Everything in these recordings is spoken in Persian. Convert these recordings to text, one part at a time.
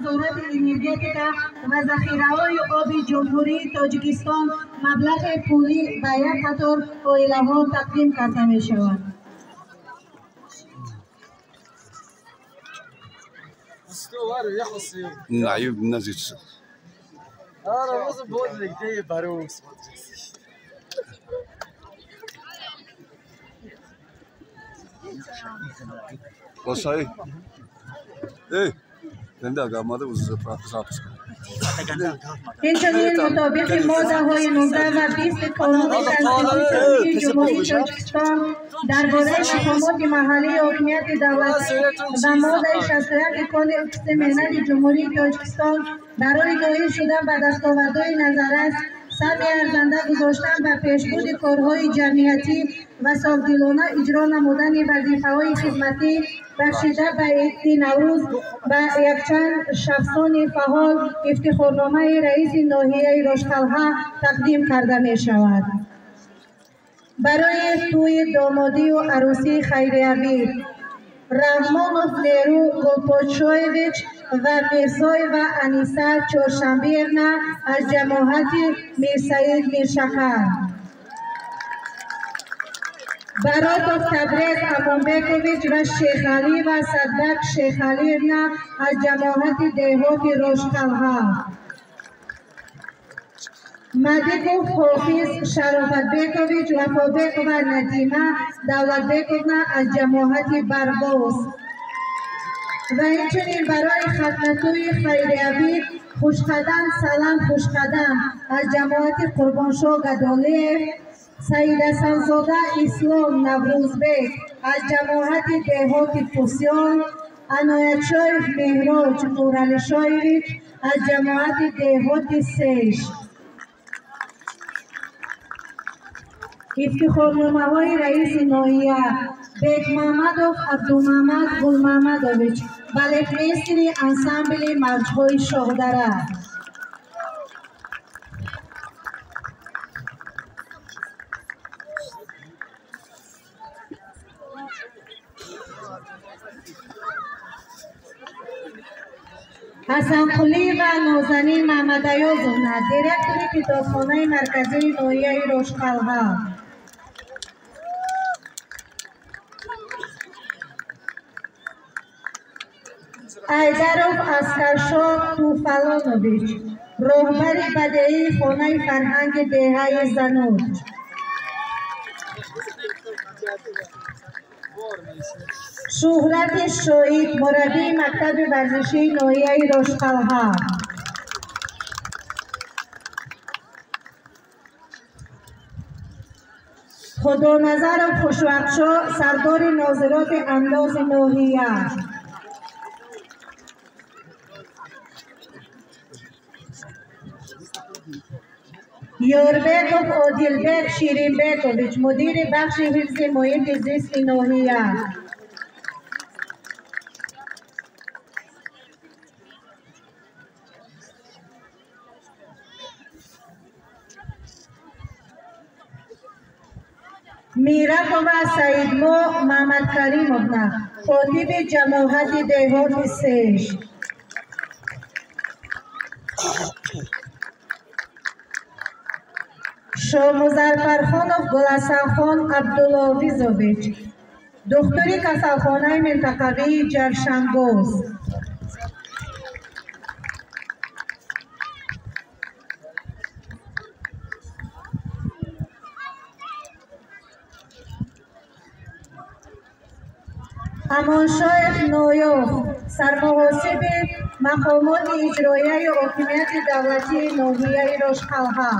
وزارت انرژتیکا و ذخیره‌های آب جمهوری تاجیکستان مبلغ پولی به یک قطار اویله‌ها تقدیم کرده می شود. نعيب نزيد انا بص بقول لك دي باروس وصاي ايه زنده قامده وزفاف اینچنین مطابق ماده های 19 و 20 قانون کنستیتوسیون جمهوری تاجیکستان درباره مقامات محلی حاکمیت دولتی و ماده 61 کد مهنت جمهوری تاجیکستان برای دایر شدن به دستاوردهای نظر است سهم ارزنده گذاشتن به پیشبرد کارهای جمعیتی و صافدلانه اجرا نمودن وظیفه‌های خدمتی بخشیده به عید نوروز و یکچند شخصان فعال افتخارنامه رئیس ناحیه رشت‌قلعه تقدیم کرده می شود. برای توی دامادی و عروسی خیریابی رحمانوف نیرو گلپاچویویچ و میرزای و انیسه چهارشنبه‌یونا از جماعت میرسعید میرشکر براتوف تبریز امانبکویچ و شیخ علی و صدک شیخ علی‌یونا از جماعت دهات رشت‌قلعه مدیکوف حافظ شرافتبکویچ وفابک و ندیمه دولتبکونا از جماعت برباس و همچنین برای خدمت‌های خیریابی خوشقدم سلام خوشقدم از جماعت قربانشاه گدالیف سعید حسن‌زاده اسلام نوروزبک از جماعت دهات پوسیان عنایت‌شاه مهراج نورعلی‌شاهیویچ از جماعت دهات سیش افتخارنامه‌های رئیس ناحیه بیگ محمدوف عبدالمحمد گلمحمدویچ بالتمستری انسامبل موج‌های شاهدره حسنقلی و نازنین محمدیازونا دیرکتور کتابخانه مرکزی ناحیه رشت‌قلعه ایدروف اسکرشاه توفالانویچ رهبر بدهی خانه فرهنگ دهه زنود شهرت شهید مربی مکتب ورزشی ناحیه رشت‌قلعه خدانظر خوشوقت‌شاه سردار ناظرات انداز ناحیه یاربکوف عادلبک شیرینبکویچ مدیر بخش حفظ محیط زیست ناحیه میرکوف سعیدمو محمد کریمونا خطیب جماعت دهات سیش شاه مظفرخانوف گلحسنخان عبدالحافظویچ دکتری کسالخانه منطقوی جرشنگوز امانشاه نویوف سرمحاسب مقامات اجرایی حاکمیت دولتی ناحیه رشت‌قلعه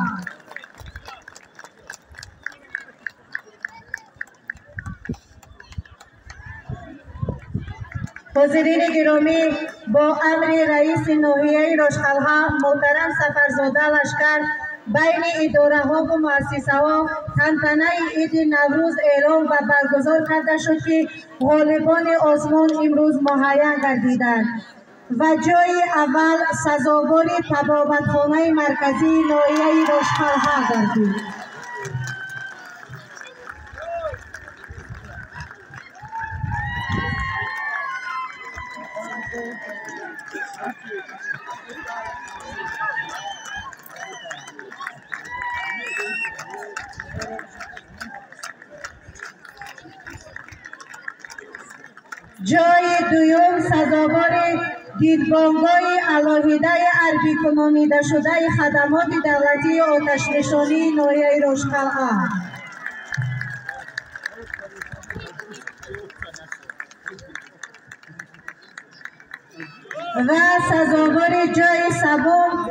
حاضرین گرامی با امر رئیس ناحیه رشت‌قلعه محترم سفرزاده لشکر بین اداره ها و مؤسسه ها تنتنه عید نوروز اعلام و برگزار کرده شد که غالبان آزمون امروز مهیا گردیدند و جای اول سزاوار طبابتخانه مرکزی ناحیه رشت‌قلعه گردید. جای دوم سزاوار دیدبانگاه علاویده عربی کنانیده شده خدمات دولتی آتش‌نشانی ناحیه رشقلعه و سزاوار جای سوم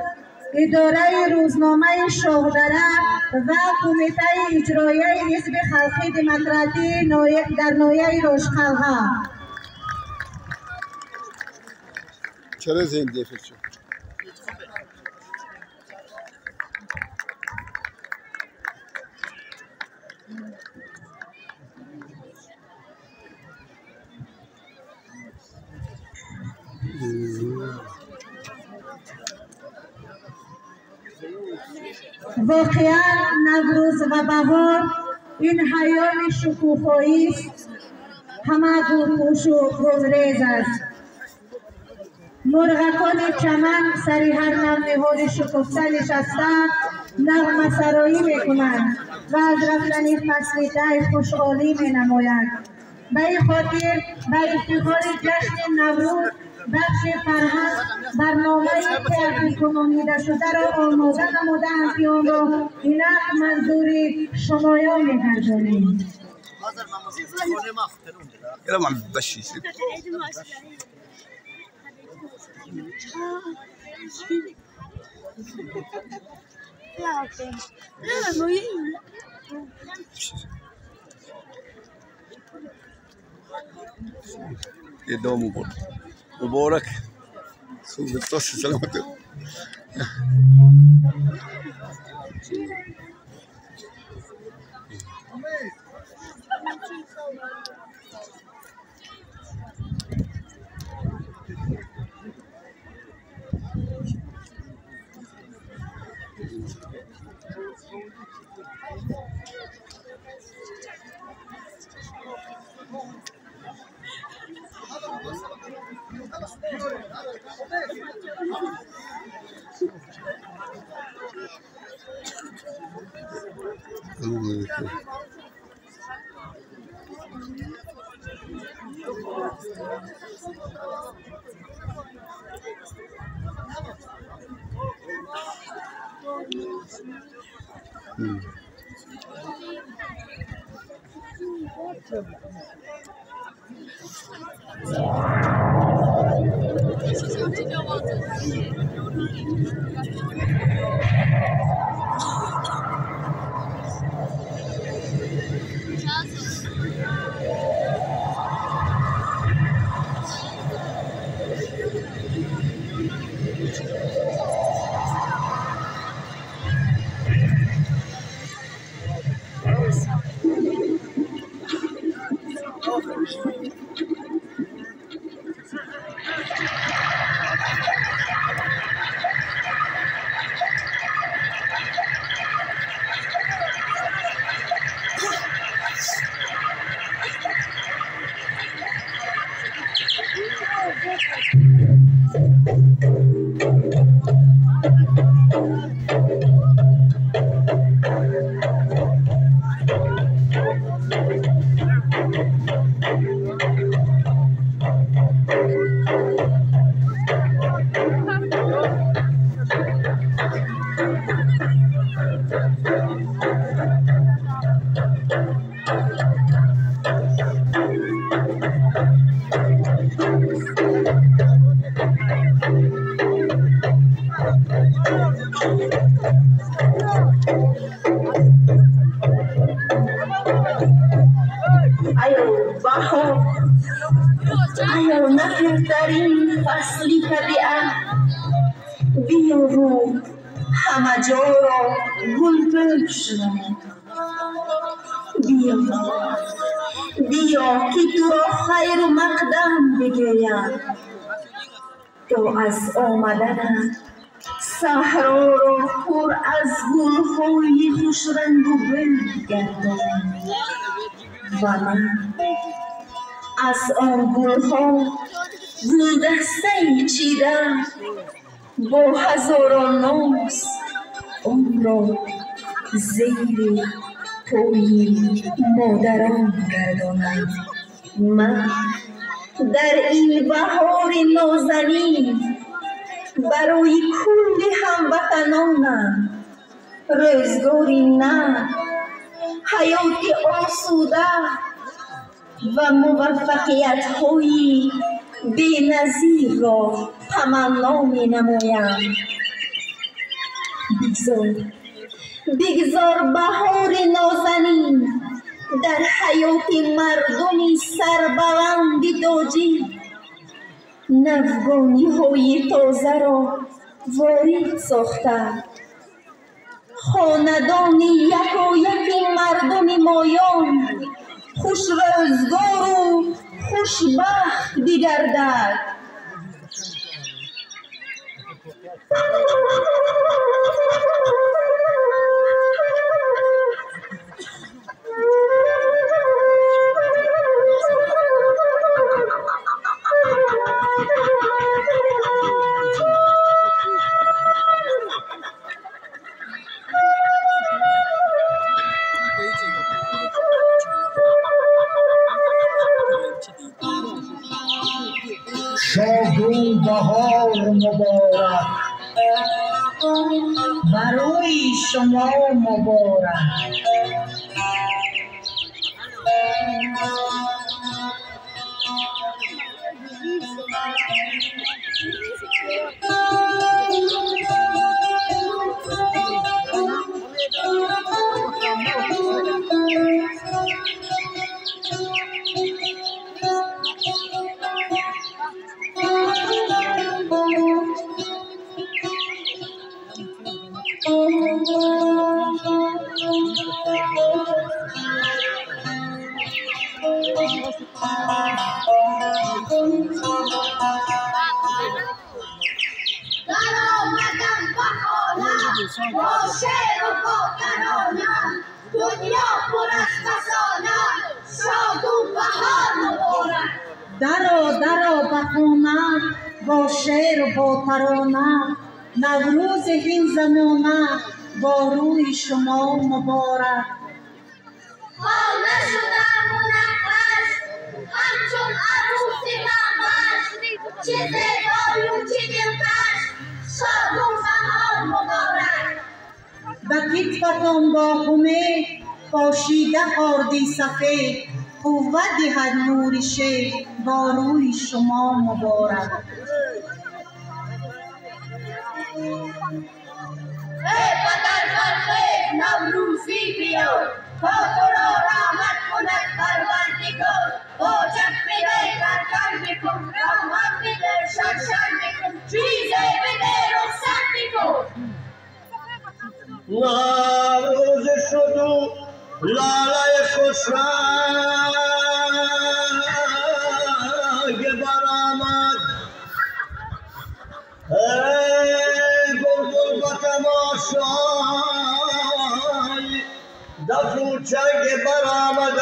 اداره روزنامه شاهدره و کمیته اجرایی حزب خلقی دموکراتی در ناحیه رشقلعه. چرا زنده فکر واقعا نوروز و بهار این حیات شکوفایی است، همه گلپوش و گلریز است. مرغکان چمن سری هر نهال شکفته نشسته نغمه سرایی میکنند و از رفتن فصل دی خوشحالی مینمایند. به این خاطر به افتخار جشن نوروز بخش فرهنگ برنامه ترتیب کنانیده شده را آماده نموده‌اند که آن را اینک منظور شمایان می‌گردانیم. یه دام مبارک خوب توسی سلامت Ayo nakir tarin fasli tabiat biru hamajoro gulbusra biyo ki tu ro khair maqdam bigeya to az omadana sahro ro pur az gulhoyi khushrang u gardon و من از آن گلها گلدسته چیده با هزاران ناز آن را زیر پای مادران گردانند. من در این بهار نازنین برای کل هموطنانم روزگاری نه، حیات آسوده و موفقیت‌های بی‌نظیر را تمنا می‌نمایم. بگذار بهار نازنین در حیات مردمی سربلند داجی نوگانی‌های تازه را وارد ساخته. خاندان یکایک مردم مایان خوش روزگار و خوشبخت بگردد. شادون بهار مبارک برای شما مبارک. با شعر و با ترانه دنیا پر از فسانه شاد و بهار مبارک. درآ به خانه با شعر و با ترانه نوروز این زمانه با روی شما مبارک. خانه شده منقش همچون عروس مهوش چه زیبای و چه دلکش شاد و بهار مبارک. به کتفتان با همه پاشیده آردی سفید قوت دهد نور شیخ با روی شما مبارک. ای پدر فرخیز نوروزی بیا تا تو را رحمت کند پروردگار. با جفت برکن بکن رحمت بده شرشر بکن چیزی بده رخصت بکن. نوروز شد و لاله خوش رنگ برآمد. ای بلبل به تماشای دف و چنگ برآمد.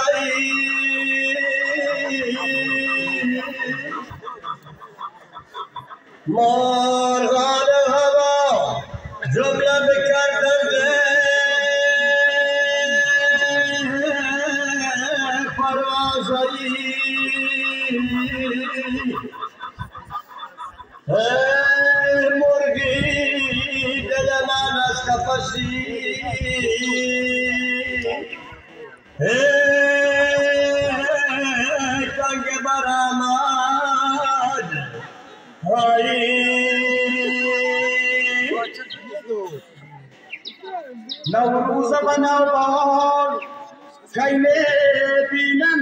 مرغان هوا جمله بکردند پروازایی. ای مرغی دل من از قفسی ای تنگ برآمد. نوروز و نوبهار کی میبینم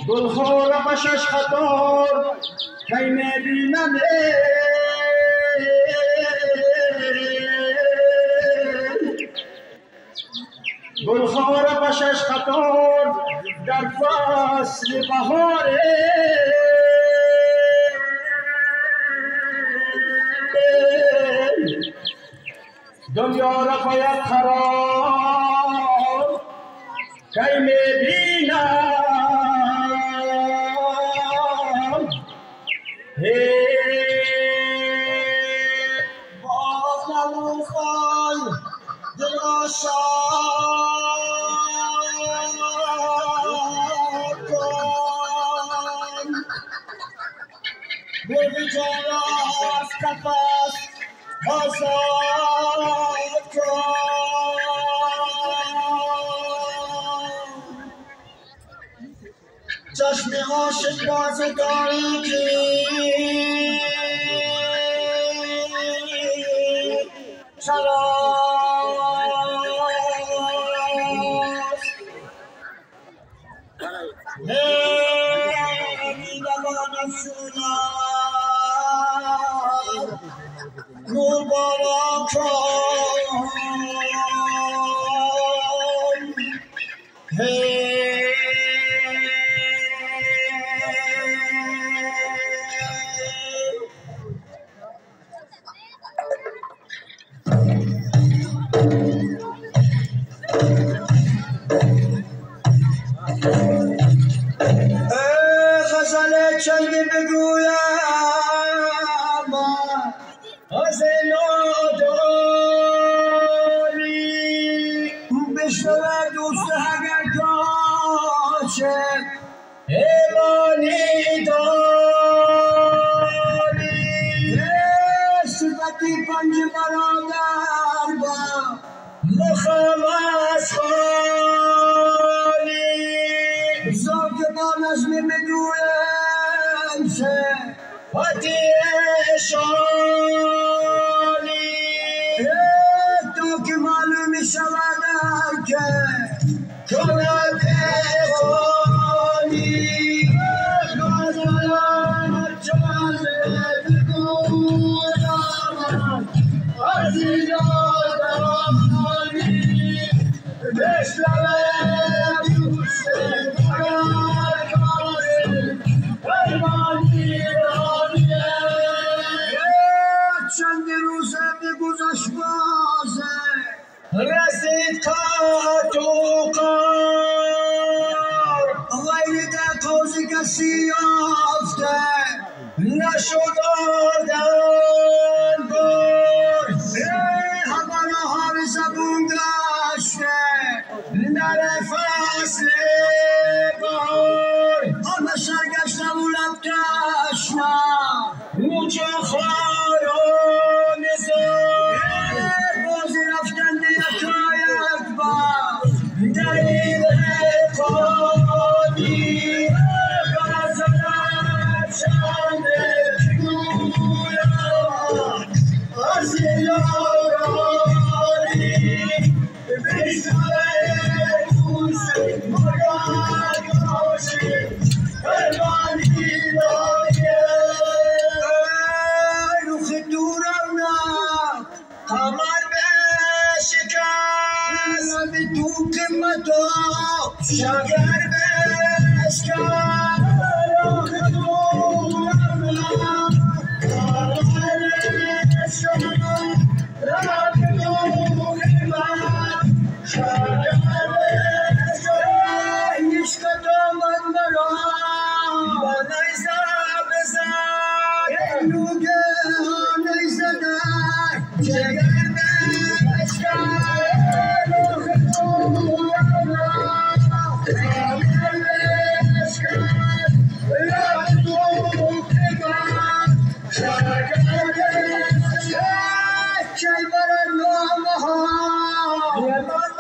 گلخوار و شش خطار کی میبینم گلخوار و شش خطار در فصل بهار. دنیا را باید خراب کی میبینم باز نموخای دل آشاد کن بردی جان از کفاس آزاد کن چشم عاشق باز داری که چراست میدوان افسونم نور باران کن غزل چنگی بگویم از نادانی بشنوه دوست اگر داشته ایمانی داری صفتی پنج برادر با مخم از خانی زوج با نظمی بگویم سه پتی شانی تو که معلومی شود که کند اخوانی غزلان جالب بگویم از یادم خانی بشنوه دوست چند روزه بگذشت بازه رسید کار تو کار غیر در توزی کسی یافته نشد آردن بار همه ها زبون گشته نره فصل بار همه سرگشته و لب تشنه موچه خاران زار بازی رفتن یکایک با دلیل قانی غزلت چنده گویم از یارانی بشنوه دوست مگر باشی فرمانی دایم رخ دورم نه قمر بشکست لبی تو قمتا شگر بشکست رخ دورم نه قمر بشکست لبی تو قمتا شگر بشکست عشق دامن مرا با نیزه بزن نوگه ها نیزه در جگر بشکست رخ دورم نه قمر بشکست لبی تو قمتا شگر بشکست کی برن نامه ها یمان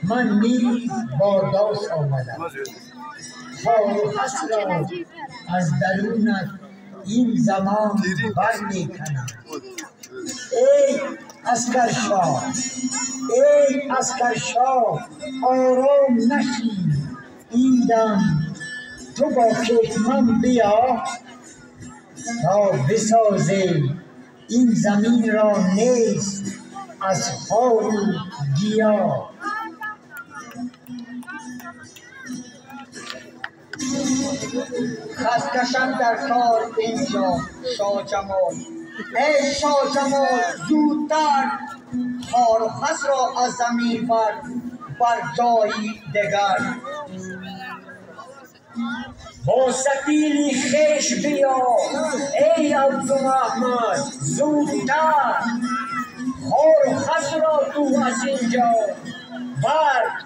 من نیز با داس آمدم خار و خس را از درونت این زمان بر می کنم. ای عسکرشاه، ای عسکرشاه، آرام نشین این دم، تو با کتمان بیا تا بسازه این زمین را نیست از خار و گیاه. خستشم در کار اینجا شاه جمال. ای شاه جمال، زودتر خار و خس را از زمین بر جایی دگر. با سفیری خیش بیا ای عبدالرحمن، زودتر خار و خس را تو از اینجا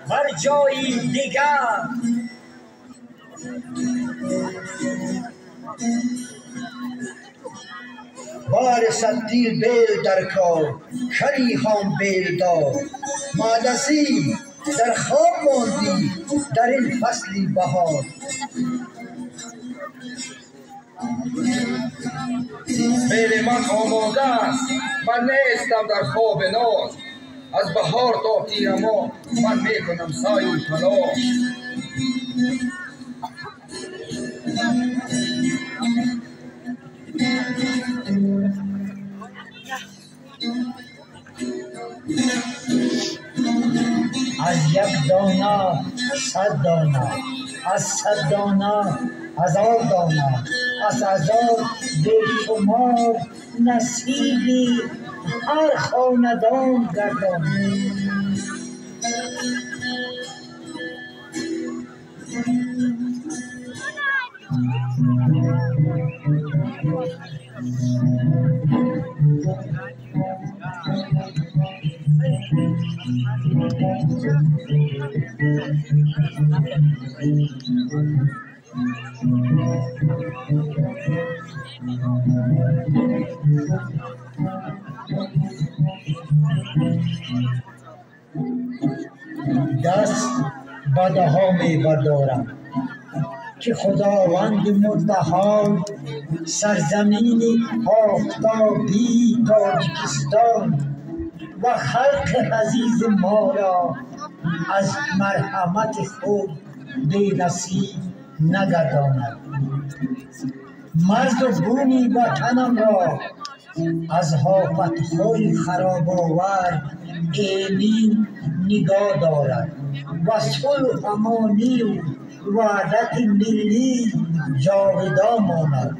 بر جایی دیگر. بار ستیل بیل در کار کلی هم بیل دار. مادسی در خواب ماندی در این فصلی بهار. بیل من آماده است، من نیستم در خواب ناز. از بهار تا تیر ما من میکنم سعی و تلاش. از یک دانه 100 دانه، از 100 دانه 1000 دانه، از 1000 بیشمار نصیبی هر خاندان گردانه. دست به دهان می‌بردارم که خداوند متعال سرزمین آفتابی تاجیکستان و خلق عزیز ما را از مرحمت خود بی نصیب نگرداند. مرز و بومی وطنم را از آفت‌های خراب آور امین نگاه دارد و صلح و امانی و وحدت ملی جاودان ماند.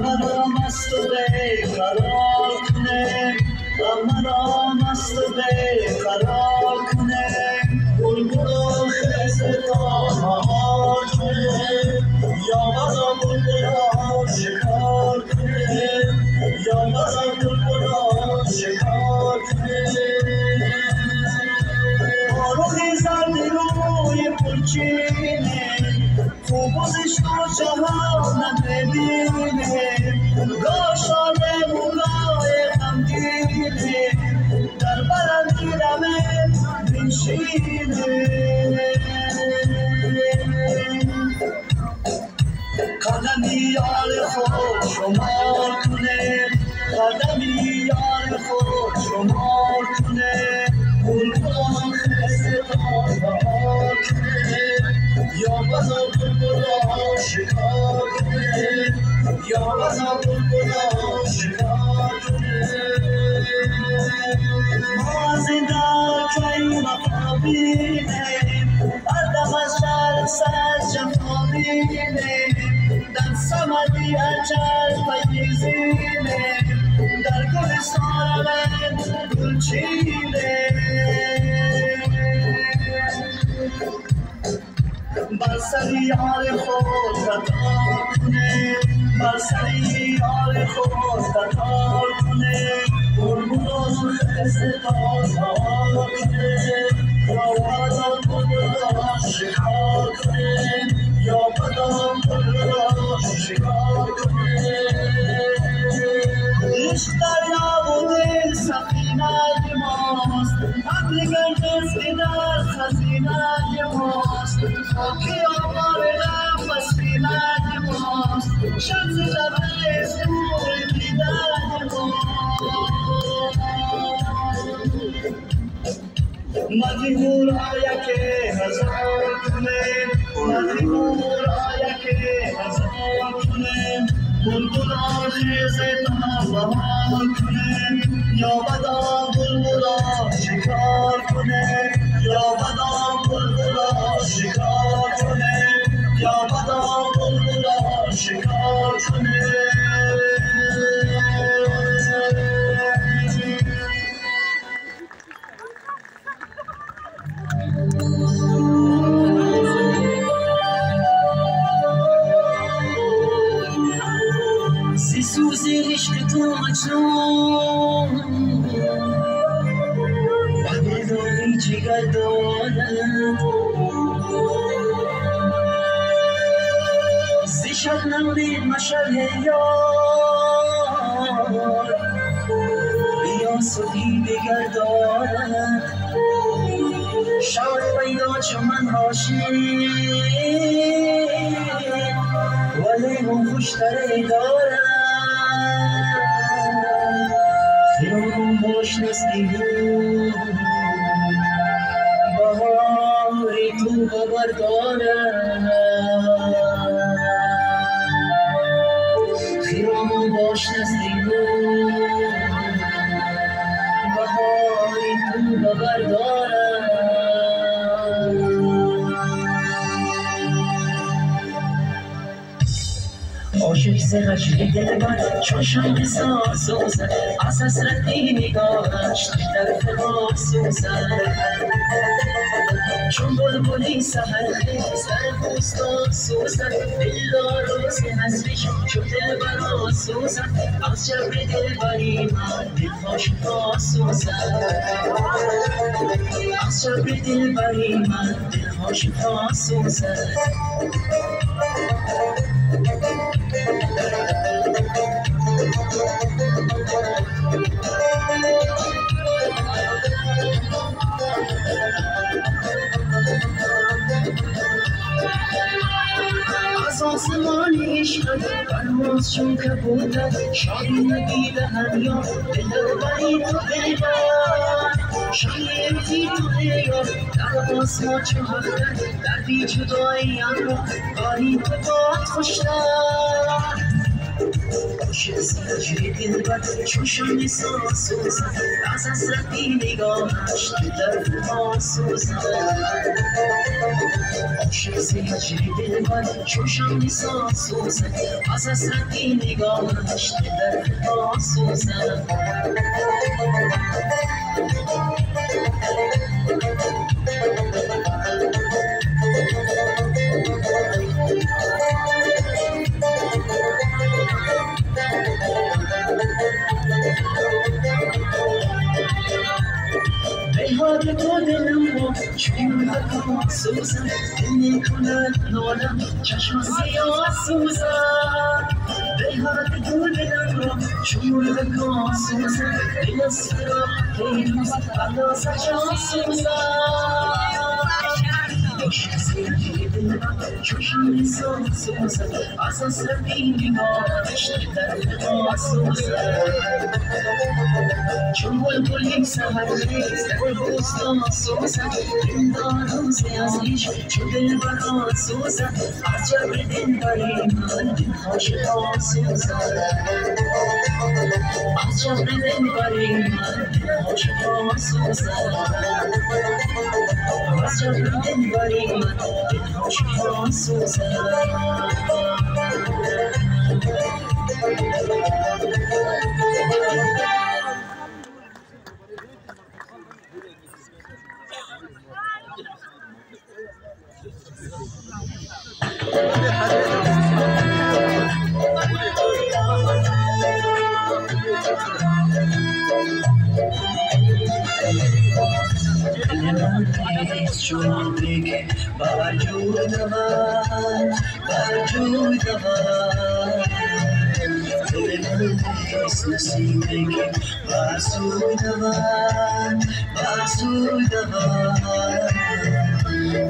مرا مست و بیقرار کنه مرا مست و بیقرار کنه بلبل خیز تا مهار کنه یا مرا بلبل شکار کنه یا مرا بلبل شکار کنه آروخی زرد روی پلچینه خوب و زشت و جهان نبینه گاه شاده و گاه غمگینه در بلندی دمه بنشینه قدمی یار خود شمار کنه قدمی یار خود شمار کنه بلبلان خسته تا بهار کنه یا بزا بلبلان شکار کنه یا بزا بلبلان شکار کنه ما از این در کی وفا بینیم بردم از شر سر جفا بینیم در سمدی اجل پیزینیم در گلستان من گل چینیم بر سر یار خود قطار کنه بر سر یار خود قطار کنه بلبلان خسته تا بهار کنه یا بدان بلبلان شکار کنه یا بدان بلبلان شکار کنه عشق دریا و دل سفینه ماست عقل گردش که در خزینه ماست خاکی آمار نفس بینه ماست شمس تبریز نور دیدن ماست مدهور آیا که هزار کنه مدهور آیا که هزار کنه بلبلان خیز تا بهار کنه یا بدان بلبلان شکار کنه یا بدان بلبلان شکار کنه یا بدان بلبلان شکار کنه سوزی عشق تو مجنون وقتی داری جگر دارد زی شبنم دید مشعل یار بیاس و دیگر دارد شب پیدا چو من هاشی ولی هم خوشتره دارد خیابون باش نزدیک بهاری تو خبر دارد خیابون باش نزدیک بهاری تو خبر دارد عاشق زرشی دل من چون شنگ سازوزد از حسرت نگاهش در فراق سوزد چون بلبلی سحرخیز در بوستان سوزد دلدار روز حسرش چون دلبرا سوزد از جبر دلبری من دلهاش تا سوزد از جبر دلبری من دلهاش تا سوزد از آسمان عشقت پرواز چون کبوتر شادی ندیده همیان دلبری تو دلبر شایعی تو دیار در آسمان چون هفتر دردی جدایی را باری تو باد خوشتر عاشق سجی دلبر چوشم سوزد از حسرتی نگاهش در ما سوزد عاشق سجی دلبر چوشم سوزد از حسرتی نگاهش در ما سوزد بیهاد تو دلم رو چون بکن سوزن دل کند نالم چشم سیاه سوزن بیهاد تو دلم رو چون بکن سوزن دل از فراق پیروز بلا سجا سوزن عاشق سیاهی دلم چشم سوزن از حسرتی نگاهش در ما سوزن چون بلبلی سحرخیز در بوستان سوزد دلدار روزی از ریش چون دلبران سوزد از جبر دلبری من دلهاش ها سوزد از جبر دلبری من دلهاش ها سوزد از جبر دلبری من دلهاش ها سوزد شوقی برجوی دوان برجوی دوان دل من نیست نصیبی که برسوی دوان برسوی دوان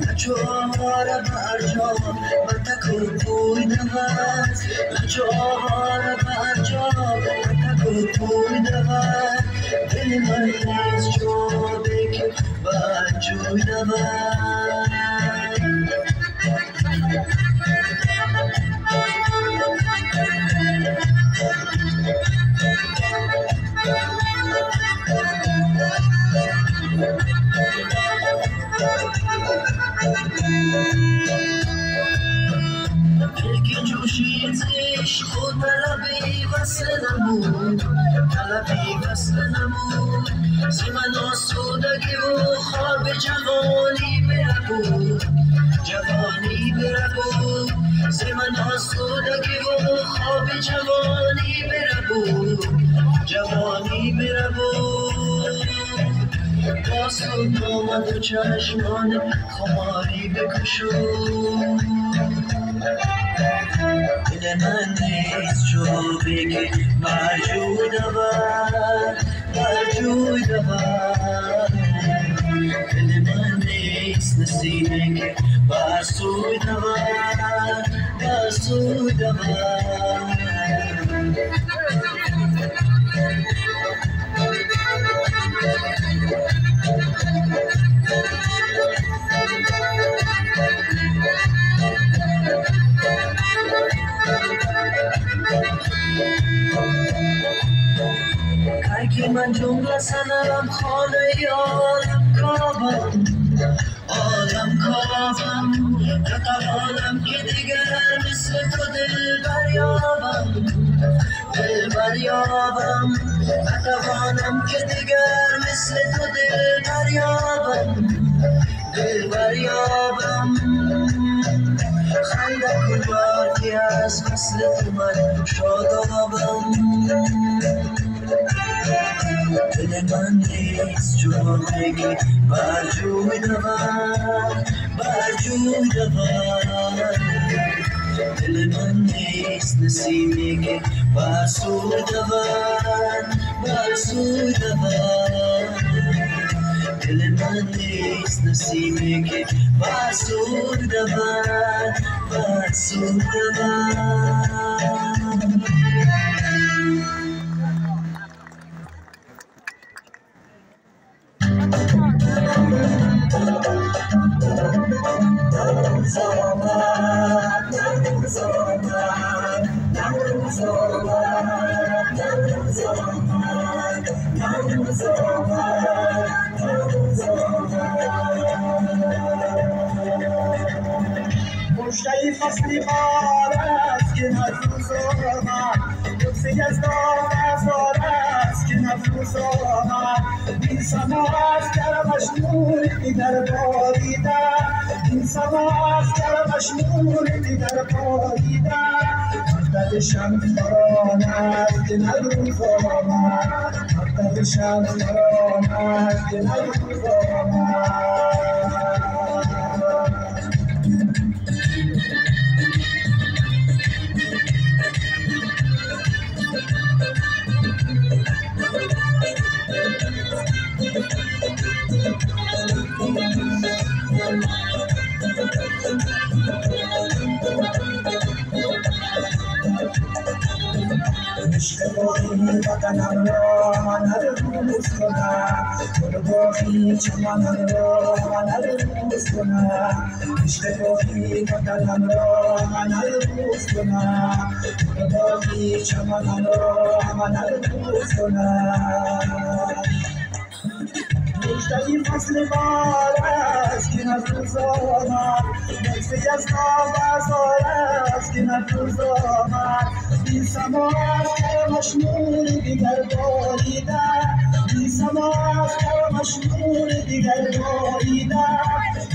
نچوار برجام من تکو بوی دوان نچوار برجام من تکو بوی دوان دل من نیست شوقی که برجوی دوان دل جوشی عشق و طلبی وصل نمود طلبی وصل نمود ز من آسودگی و خواب جوانی بربود جوانی بربود ز من آسودگی و خواب جوانی بربود جوانی بربود آسود آمد و چشمان خماری بکشود دل من نیست شوقی که برجوی دوان برجوی دوان دل من نیست نصیبی که برسوی دوان برسوی دوان که من جمله سنم خانه عالم کابم عالم کابم نتوانم که دیگر مثل تو دل بریابم دل بریابم نتوانم که دیگر مثل تو دل بریابم دل بریابم خنده کن که از مثل تو من شادابم دل من نیست جوری که برجوی دوان برجوی دوان دل من نیست نصیبی که برسوی دوان برسوی دوان دل من نیست نصیبی که برسوی دوان برسوی دوان Zaman مشتهی فصلی بار است که نفروز آمد لطفی از دام ازار است که نفروز آمد این سما از کرمش نور دیگر باریدن این سما از کرمش نور دیگر باریدن مقدد شمس بران است که نفروز آمد مقدد شمس بران است که نفروز آمد اشتباهی وطنم را من روز کنم گلباهی چمنم را من روز کنم اشتباهی وطنم را من روز کنم گلباهی چمنم را من روز کنم مشتهی فصل بار است که نفروز آمد لطفی از دام ازار است که نفروز آمد این سما از کرمش نور دیگر باریدن این سما از کرمش نور دیگر باریدن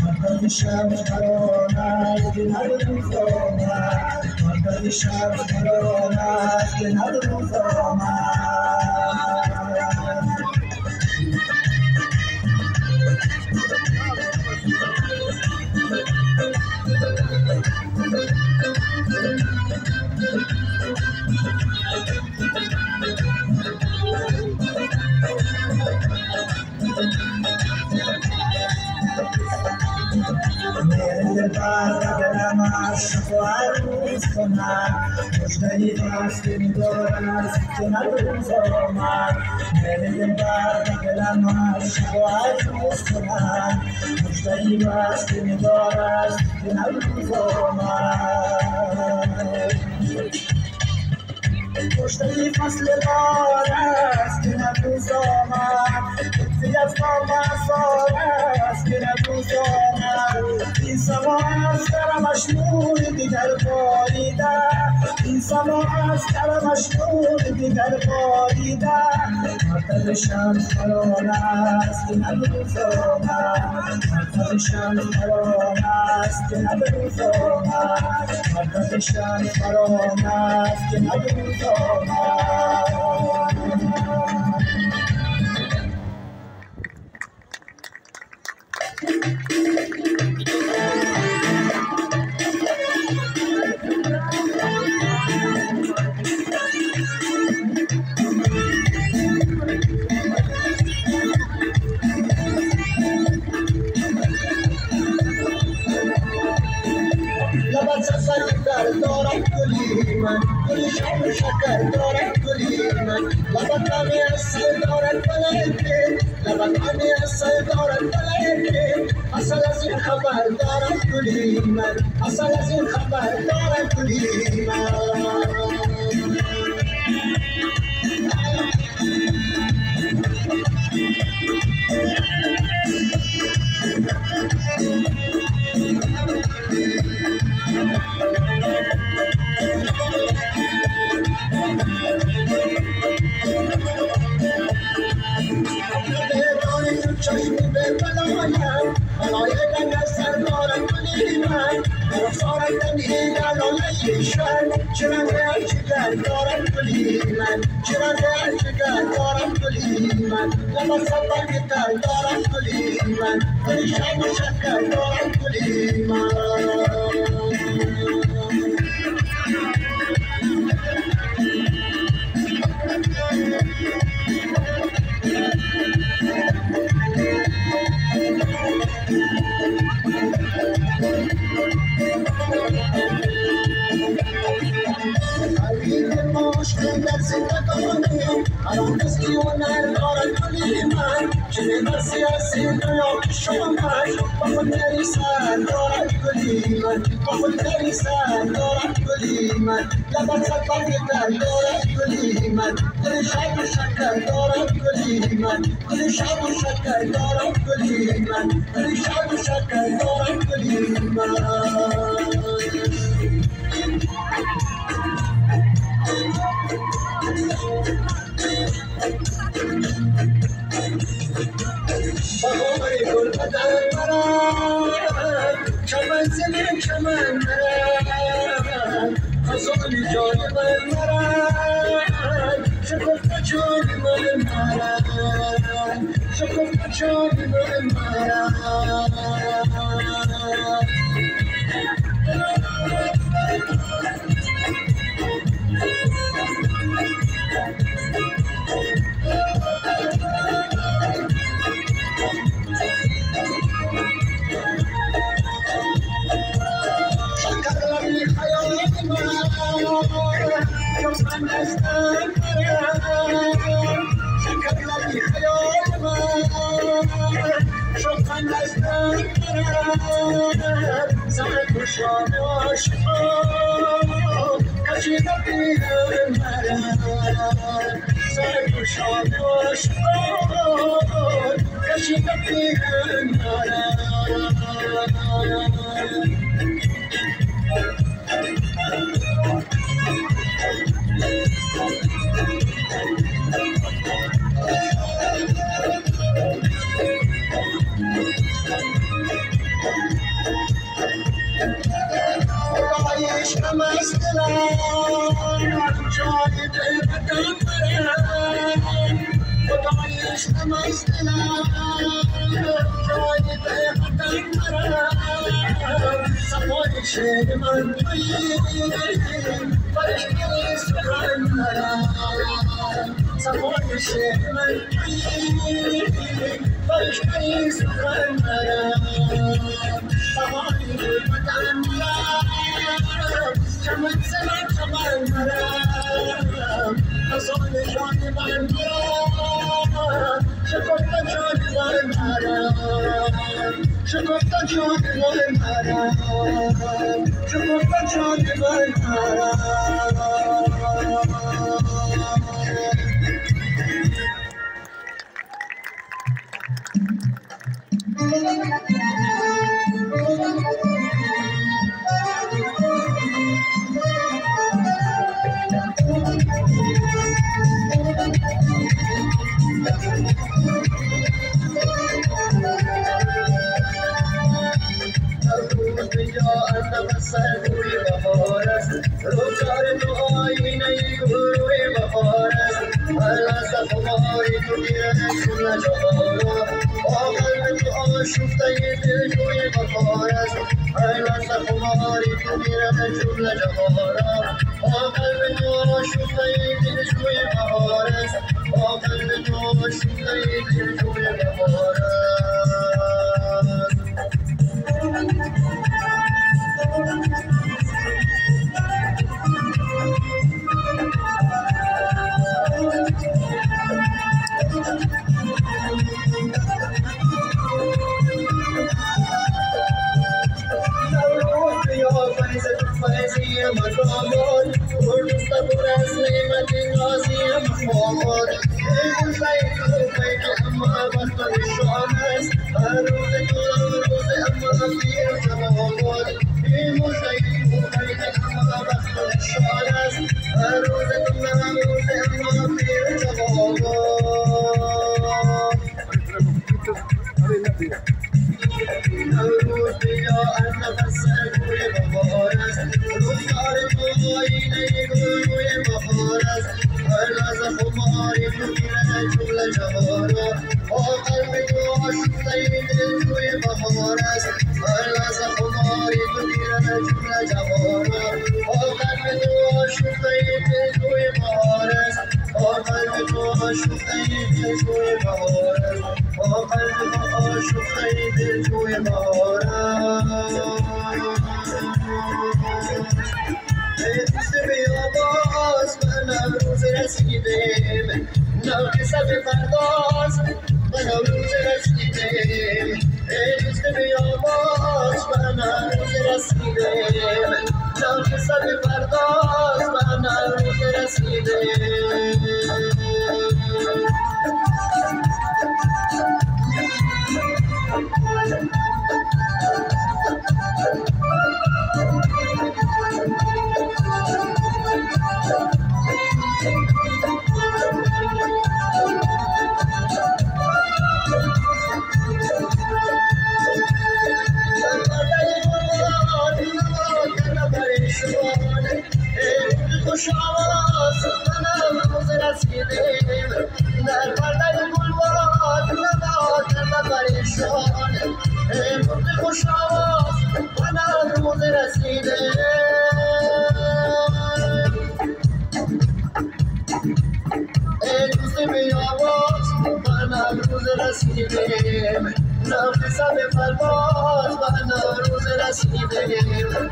مقدد شمس بران است که نفروز آمد مقدد شمس بران است که نفروز آمد میره بعد دلم عشق و عروس کنم مجدهی بسته میدار است که نروز آمد میره بعد دلم عشق و عروس کنم مجدهی بسته میدار است که نروز آمد مشتهی فصل بار است که نفروز آمد لطفی از دام ازار است که نفروز آمد این سما از کرمش نور دیگر باریدن این سما از کرمش نور دیگر باریدن مقدد شمس بران است که نفروز آمد مقدد شمس بران است که نفروز آمد مقدد شمس بران است که نفروز آمد لبت شکر دارد گلی من گلی شکر دارد گلی من لبت همی اصل دارد بلکه لبت همی اصل دارد بلکه اصل از این خبر دارد گلی من اصل از این خبر دارد گلی من چشمی به بلایم بلای نظر دارم گلی من رفتارم دنی دلالی شد چرا جگر دارم گلی من چرا جگر دارم گلی من لباس بگیتر دارم گلی من گلی شب شکر دارم گلی من مشکل در زندگانی الان دستی و ندارد گلی من چه در سیاسی دنیا که شمش با خود نریسن دارد گلی من با خود نریسن دارد گلی من لبت بگیتر دارد گلی من گل شب و شکر دارم گلی من گل شب و شکر دارم گلی من گل شب و شکر دارم گلی من بهاری گل بدن مرم چمن زمین چمن مرم خزانی جان من مرم شکفت جان من مرم شکفت جان من مرم Now, رسیدیم در پرده گلباران نباد کرده پریشان مرغ خوش آواز و نوروز رسیدیم دوست بیاواز و نوروز رسیدیم نفسه به پرواز و نوروز رسیدیم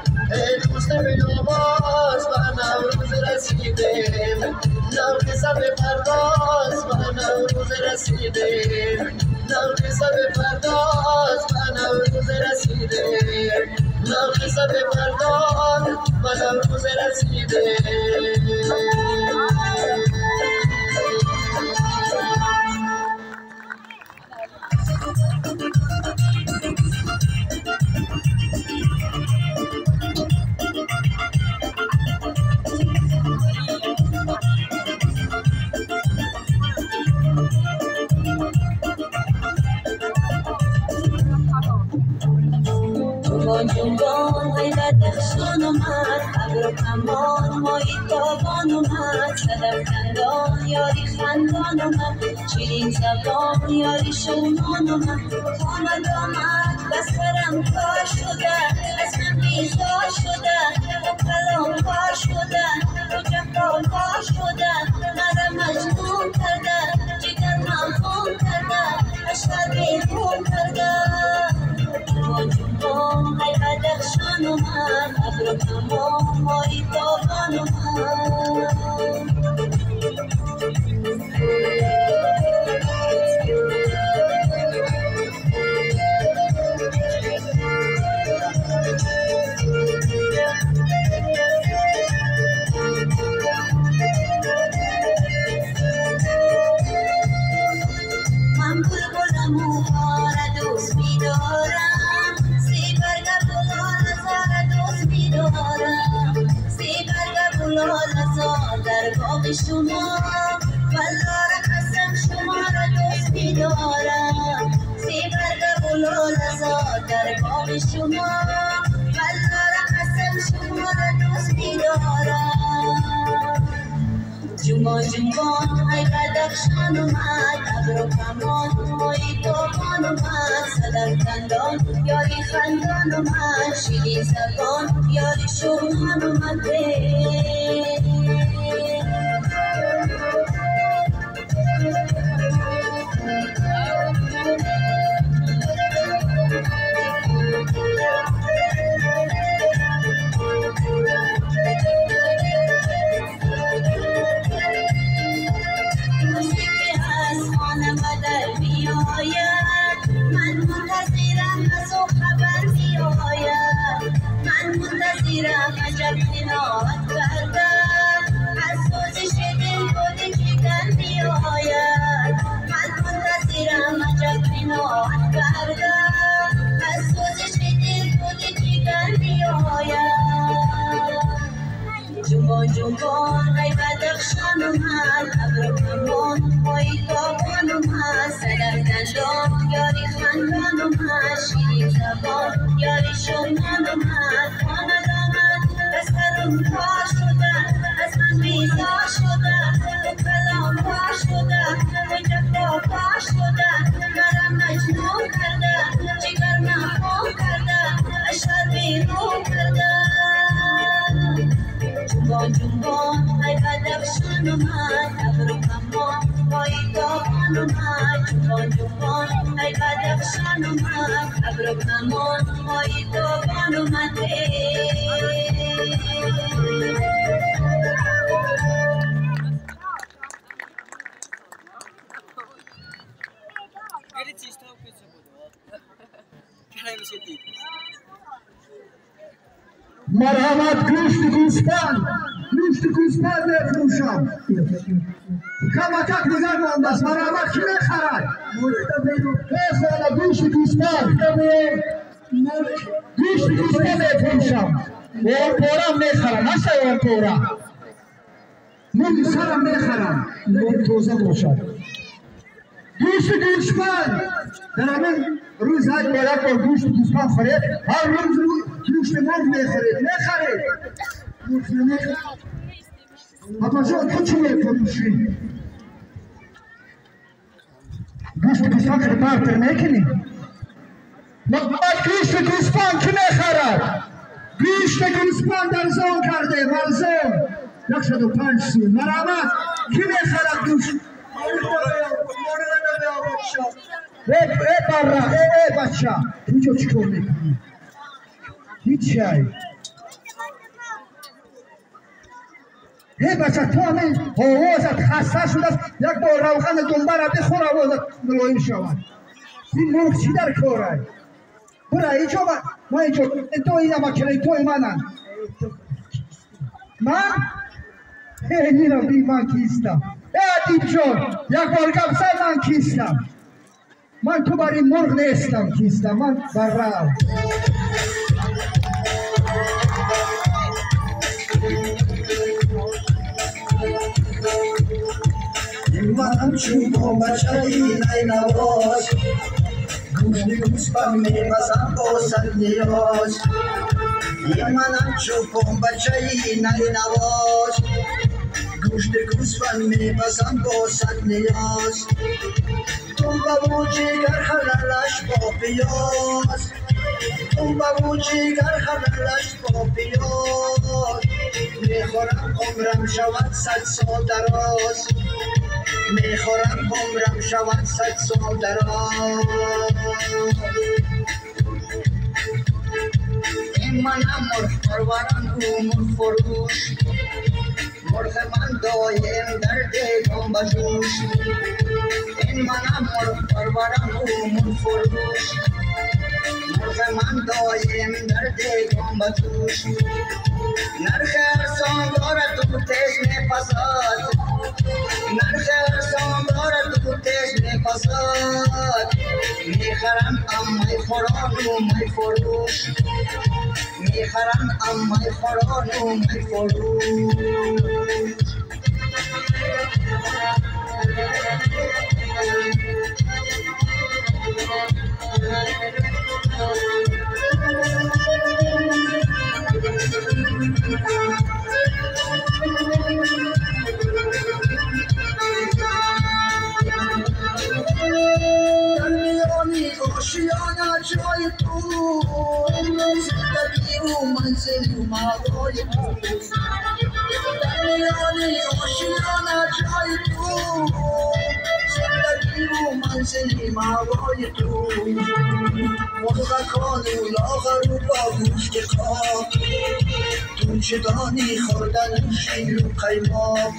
دوست بیاواز و نوروز رسیدیم نفسه به پرواز و نوروز رسیدیم نفسه به پرواز و نوروز رسیدیم نفسه به پرواز و نوروز رسیدیم جنبان های بدخشان اومد ابر و کمان ماهی تابان اومد صدف خندان یاری خندان اومد شیرین زبان یاری شومان اومد آمد بسرم کار شده اسمم بیزار شده و کلام کار شده و جفا کار شده مرا مجنون کرده جگر مخون کرده اشتر بیرون کرده جنبان های بدخشان اومد ابر و کمان ماهی تابان اومد من بلبلم و بار دوست می‌دارم سی برگ بلال زار دوست می‌دارم سی برگ بلال زار در باغ شما والله قسم شما را دوست می‌دارم سی برگ بلال زار در باغ شما والله قسم شما را دوست می‌دارم جنبان جنبان های بدخشان اومد ابر و کمان ماهی تابان اومد صدف خندان یاری خندان اومد شیرین زبان یاری شومان اومده من منتظرم از او خبر می آید من منتظرم عجب قناعت کرده از سوزش دل خود جگر می آید من منتظرم عجب قناعت کرده از سوزش دل خود جگر می آید جنبان جنبان های بدخشان اومد ابر و کمان ماهی تابان اومد صدف دندان یاری خندان اومد شیرین زبان یاری شومان اومد آمد بسرم کار شده از من بیزار شده و کلام کار شده و جفا کار شده مرا مجنون کرده جگر مخون کرده اشتر بیرون کرده جنبان جنبان های بدخشان اومد ابر و کمان ماهی تابان اومد جنبان جنبان های بدخشان اومد ابر و کمان ماهی تابان اومده مرحمت گوشت گوسفند بفروشم کمتک دیگر مانده است مرحمت کی نخرد بخواهد گوشت گوسفند بفروشم ورپورم میخرم هسته ورپورم من سرم میخرم توزه باشد گوشت گوسفند در همین روز های ملک با گوشت گوسفند خرید هر روز گوشت مرغ میخرید بابا جان تو چی میفروشی؟ گوشت گوسفند بارتر میکنی؟ گوشت گوسفند کی میخرد؟ گوشت گوسفند ارزان کرده ارزان 105 سو مرامت کی میخرد گوشت؟ برا بچه اینجا چی کار میکنی؟ هیچ شای بچه تو همین آوازت خسته شده است یک بار روغن دنبه را بخور آوازت ملایم شود این مرغ چی در کاره؟ برای اینجا ما اینجا تو این اما کلی توی منم من؟ میرم بی من کیستم عدیب جان یک بار گم زد من کیستم من تو برای مرغ نیستم کیستم من برا منم چون با بچه‌ای نینواز گوشت گوسفند میپزم با سر نیاز منم چون با بچه‌ای نینواز گوشت گوسفند میپزم با سر نیاز دنبه و جگر حلالش با پیاز دنبه و جگر حلالش با پیاز میخورم عمرم شود 100 سال دراز میخورم عمرم شود 100 سال دراز این منم مرغ پرورم و مرغ فروش مرغ من دایم در دیگم بجوش این منم مرغ پرورم و مرغ فروش مرغ من دایم در دیگم بجوش نرخ ارزان دارد تو تیز میپزد نرخ ارزان دارد تو تیز میپزد میخرم امای خوران و مای فروش میخرم امای خوران و مای فروش آشیانه جای تو زندگی و منزل و ماوای تو در میان آشیانه جای تو زندگی و منزل ماوای تو مرغکان و لاغر و با گوشت خاک تو چه دانی خوردن شیر و قیماق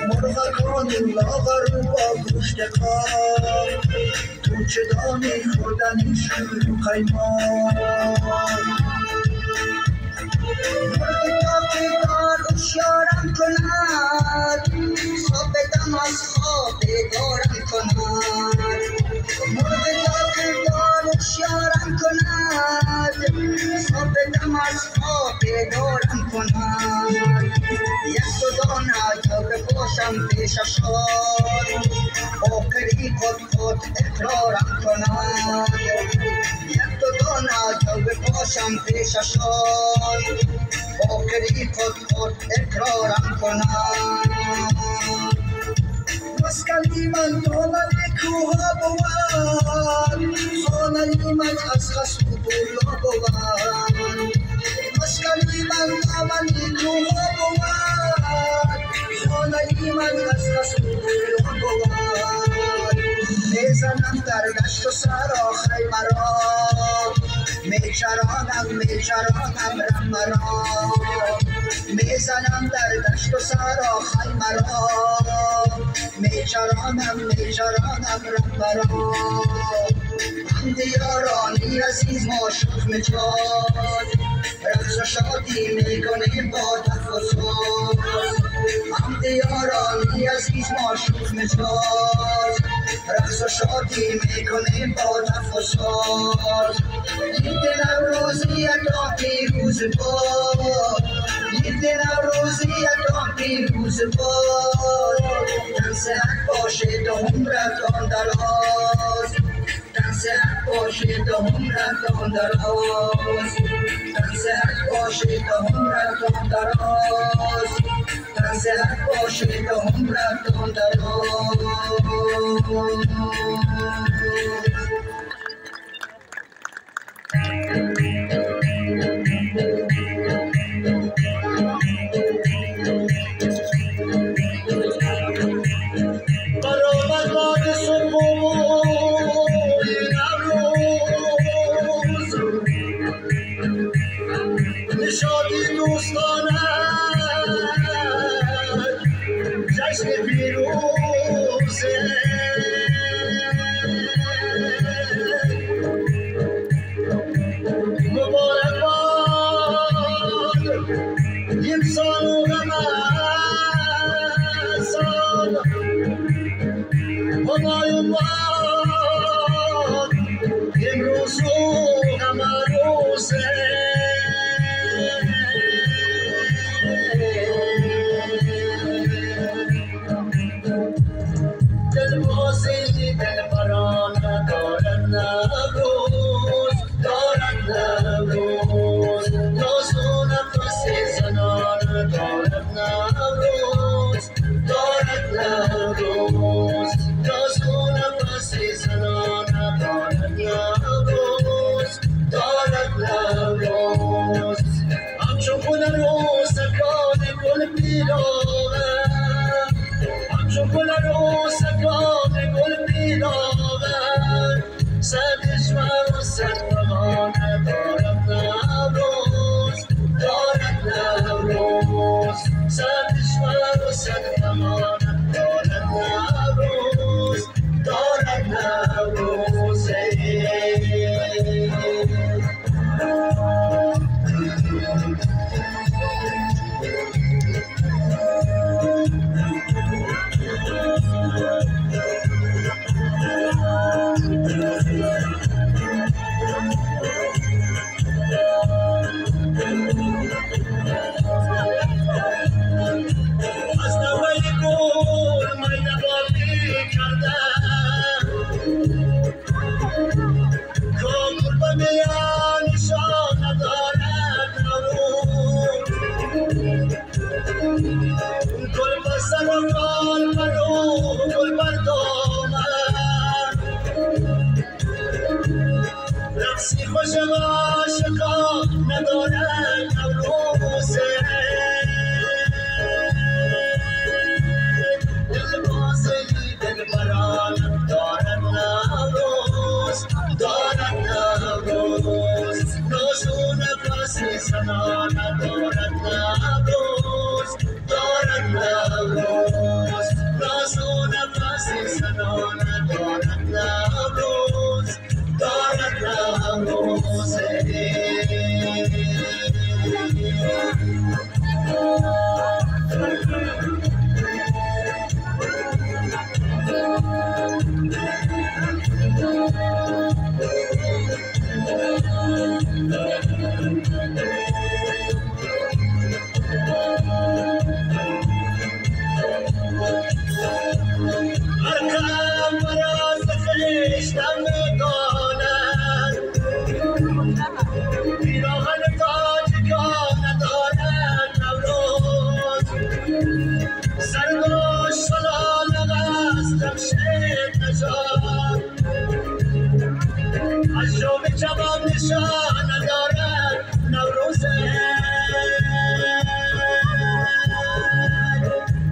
مرغکان و لاغر و با گوشت خاک تو چه دانی خوردن شیر و قیماق مرغ هوشیارم کند صبح دم از خواب بیدارم کند مرغ داغدار هوشیارم کند صبح دم از خواب بیدارم کند یک دو دانه یا بپاشم پیششان آخری خود اقرارم کند یک دو دانه یا بپاشم پیششان آخری خود اقرارم کند مسکلی من دامن کوها بود خانه من از خسب و بولا بود مسکلی من دامن کوها بود خانه من از خسب و بولا بود میزنم در دشت و سرا خیمه را میچرانم رم را میزنم در دشت و سرا خیمه را میچرانم رم را حمد یارانی عزیز ما شخ مجاز رقص و شادی میکنیم با دف و ساز حمد یارانی عزیز ما شخ مجاز رقص و شادی میکنیم با دف و ساز عید نوروزیتان پیروز باد عید نوروزیتان پیروز باد تن صحت باشید و عمرتان دراز تن صحت باشید و عمرتان دراز تن صحت باشید و عمرتان دراز صحت باشید و عمرتون دراز. برآمد باد صبح و این نوروز، نشاطی دوستانت جشن پیروزه. مبارک باد این سال و غم از سال، همایون باد امروز و غم روزه. دلبازی دلبرانه دارد نوروز، دارد نوروز، ناز و نفسی زنانه دارد نوروز، دارد نوروز، ناز و نفسی زنانه دارد نوروز، دارد نوروز. همچون گل روزگار گل پیراهه، همچون گل روزگار گل پیراهه، صد کشور و صد زمانه دارد نوروز، دارد نوروز، صد کشور و صد زمانه دارد نوروز، دارد نوروز. از نوای گل می نباتی کردم، کامل به میان نشان ندارد نوروز. گل بر سر و گل بر رو، گل بر دامن، رقصی خوش عاشقان ندارد نوروزه. دلبازی دلبرانه دارد نوروز، دارد نوروز، ناز و نفسی زنانه دارد نوروز، دارد نوروز، ناز و نفسی زنانه دارد نوروز، دارد نوروز. ارکم براز خویشتن میداند، پیراهن تاجگان ندارد نوروز. سرداش سلام قصدم شد نجات، از شوق جوان نشان ندارد نوروزه.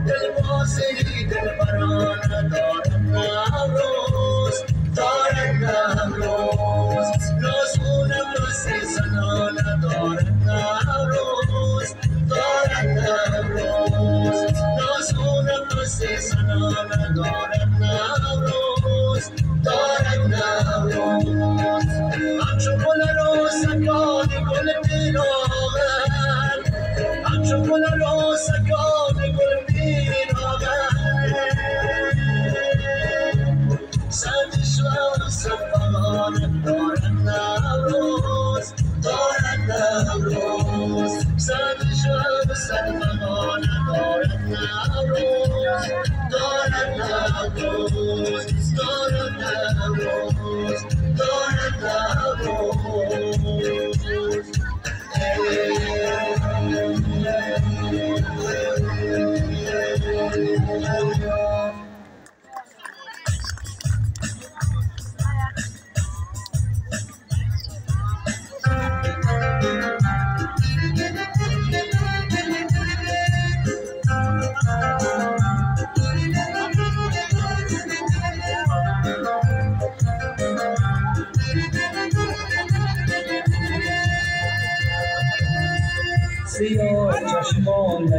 دلبازی دلبرانه دارد نوروز، دارد نوروز، ناز و نفسی زنانه دارد نوروز، دارد نوروز، ناز و نفسی زنانه دارد نوروز، دارد نوروز. همچون گل روزگار گل پیراهه، همچون گل روزگار گل پیراهه، صد کشور و صد زمانه دارد نوروز، دارد نوروز، صد کشور و صد زمانه دارد نوروز، دارد نوروز، دارد نوروز، دارد نوروز.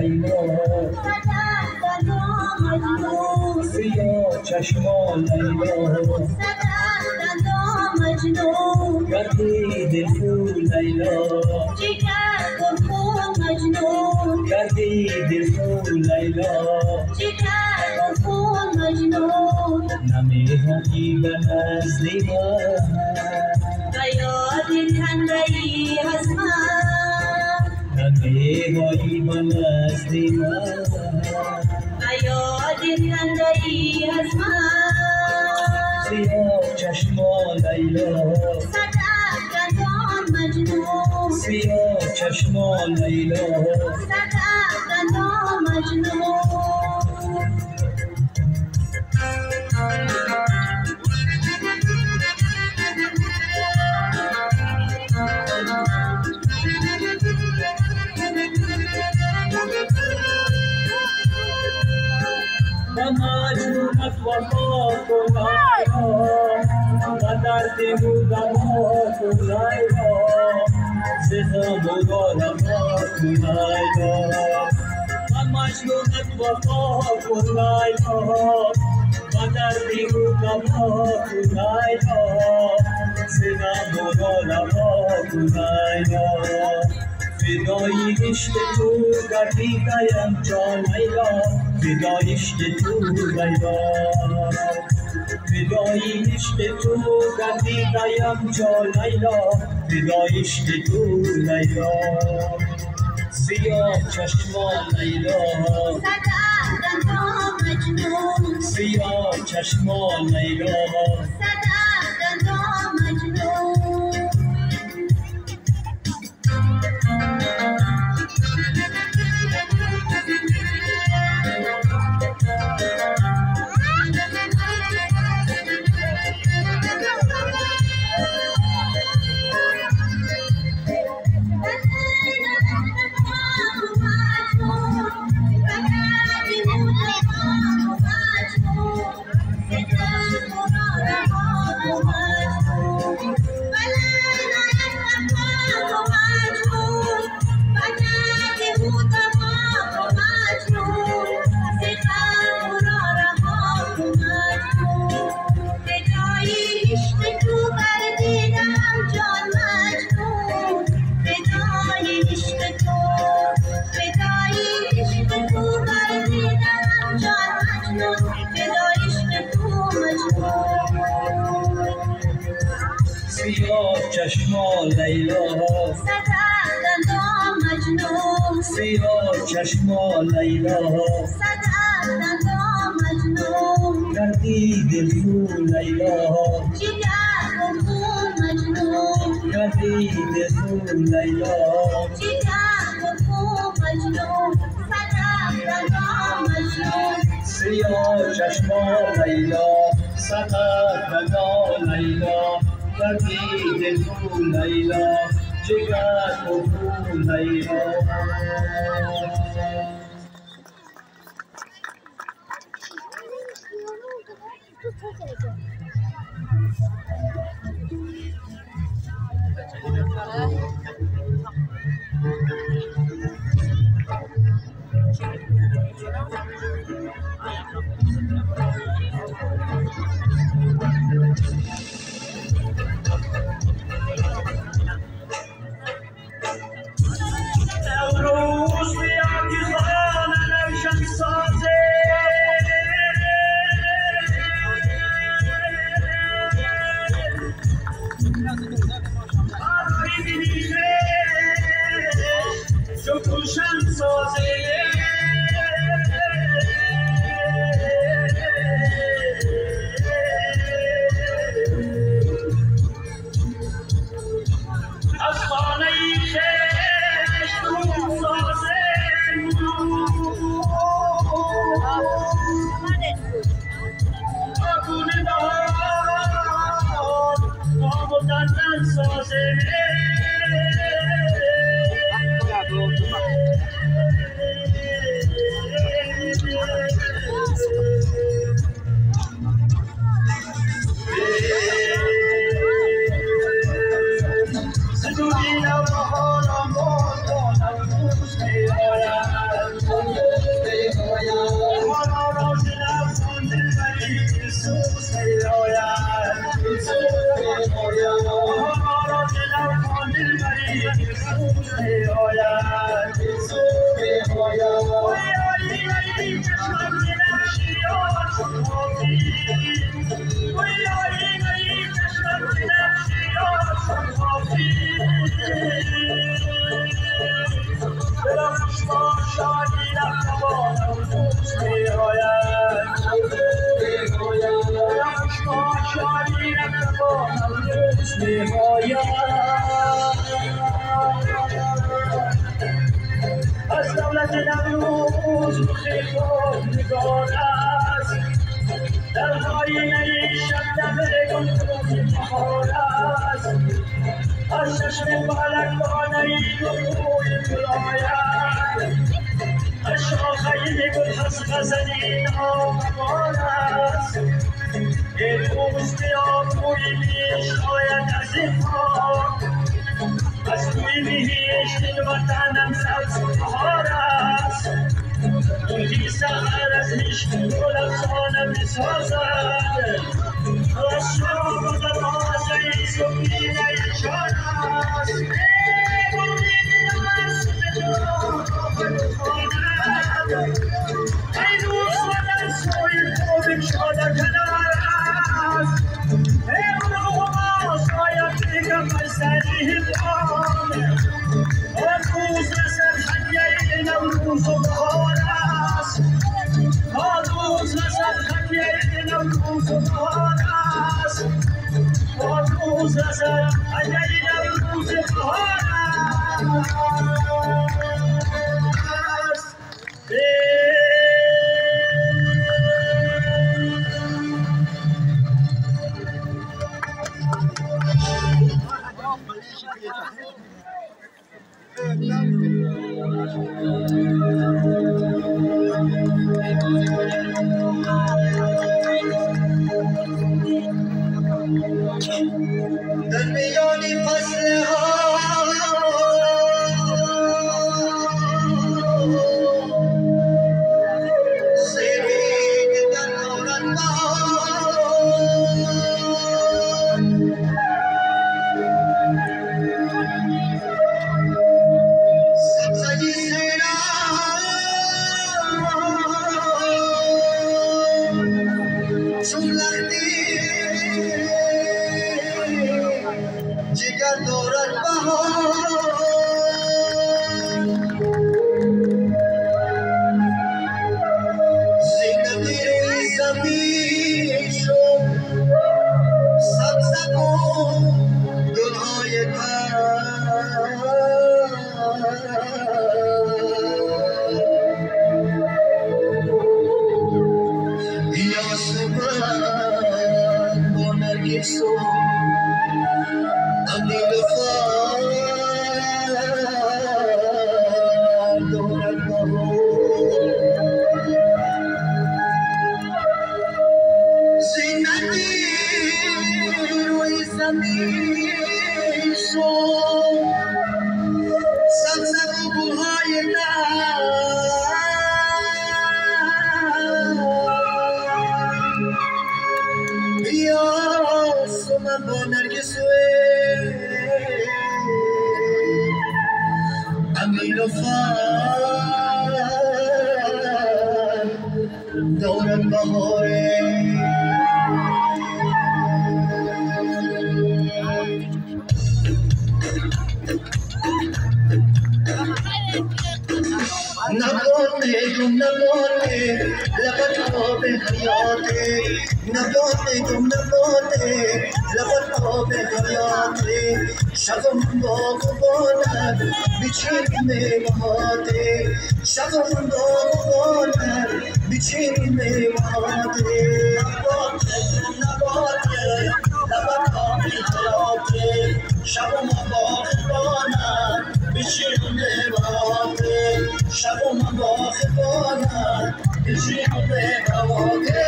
لیلا سیاه چشمان لیلا کردی دل خون لیلا کردی دل خون لیلا نمی‌خواهی به نزد من نمی‌خواهی به نزد سیاه چشمان لیلا سیاه چشمان لیلا مجنونت وفا کنایا و درد بودما کنایا سزا مبارما کنایا مجنونت وفا کنایا و درد بودما کنایا سزا مبارما کنایا فدای عشق تو گردیدم جان لیلا فدای عشق تو لیلا فدای عشق تو گردیدم جان لیلا فدای عشق تو لیلا سیاه چشمان لیلا سیاه چشمان لیلا سیاه چشمان لیلا سیاه چشمان لیلا کردی دل خون لیلا کردی دل خون لیلا سیاه چشمان لیلا سقط بدا لیلا کردی دل خون لیلا جگر و خون لیلا از دولت نوروز خیلی نگار است در آینه شب گلگون بهار است از چشم فلک بانه روی گلاید از شاخه گل غزلی نامبار است امروز قیاموی پیش آید از این خاک از توی بهشت وطنم سبز بهار است روزی سحر از عشق گل افسانه میسازد از شوق تازه سفینه جان است ای روز من سوی تو بشاده کنار است ای روز شاید بگم سریع بانه روز رسد خطیه نوروز و بهار است روز رسد خطیه نوروز و بهار است روز رسد خطیه نوروز و بهار است در میان فصل ها سیرید در دوران سبزگی سیران چون لختی جگر دارد بهار زندگی روی زمین شد سبز کن گلهای تر یاس من با نرگس و نیلوفر دارد بهار زندگی روی زمین شد سبز گلهای تر یاس من با نرگس نیلوفر دارد بهاره نباته گم نباته لبت آب حیاته نباته گم نباته لبت آب حیاته شبم با قبالت بچین میوهاته شبم با قبالت بچین میوهاته نباته گم نباته لبت آب حیاته شبم با قبالت بچین میوهاته شبم با قبالت بچین میوهاته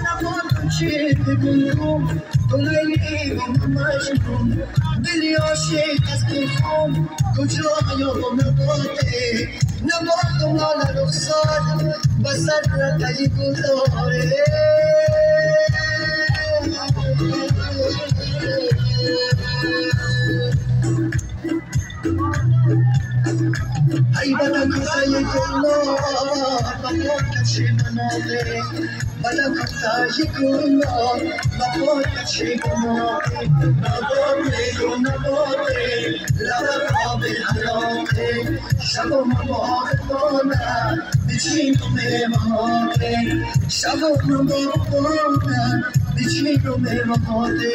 نباته چی بگم گلایی و مشکم دلی عاشق از گلخم کجای و نباته نبردم لاله رخسار بسر رقی گلاره ای بدن کتای گلنا با کچی مناده بدن کتای گلنا با کچی مناده نباده نباده لبا آب حیاته شب و مباغبانه بچین و میماده شب و مباغبانه بچین و میماده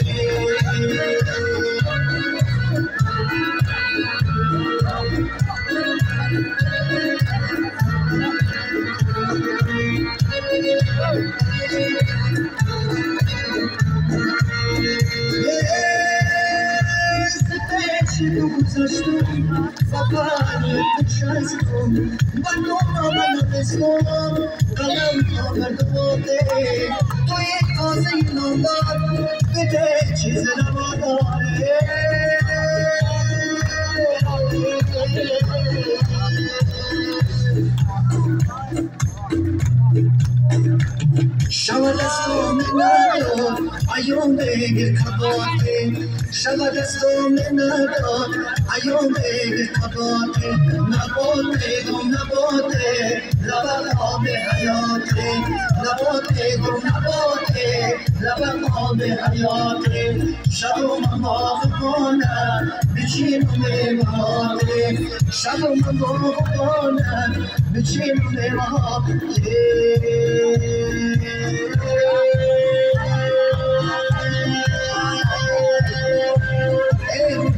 گذاشتم سفر نشستم من نامم نشستم قلم آورد باده توی تازه نامدار بده چیز نماداره شود دستم نداد ایام بگه کباته شود دستم نداد ایام بگه کباته نباته گم نباته لبم آب حیاته نباته گم نباته لبم آب حیاته شب و مباغ کنم بچین و میماده شب و مباغ کنم بچین و میماده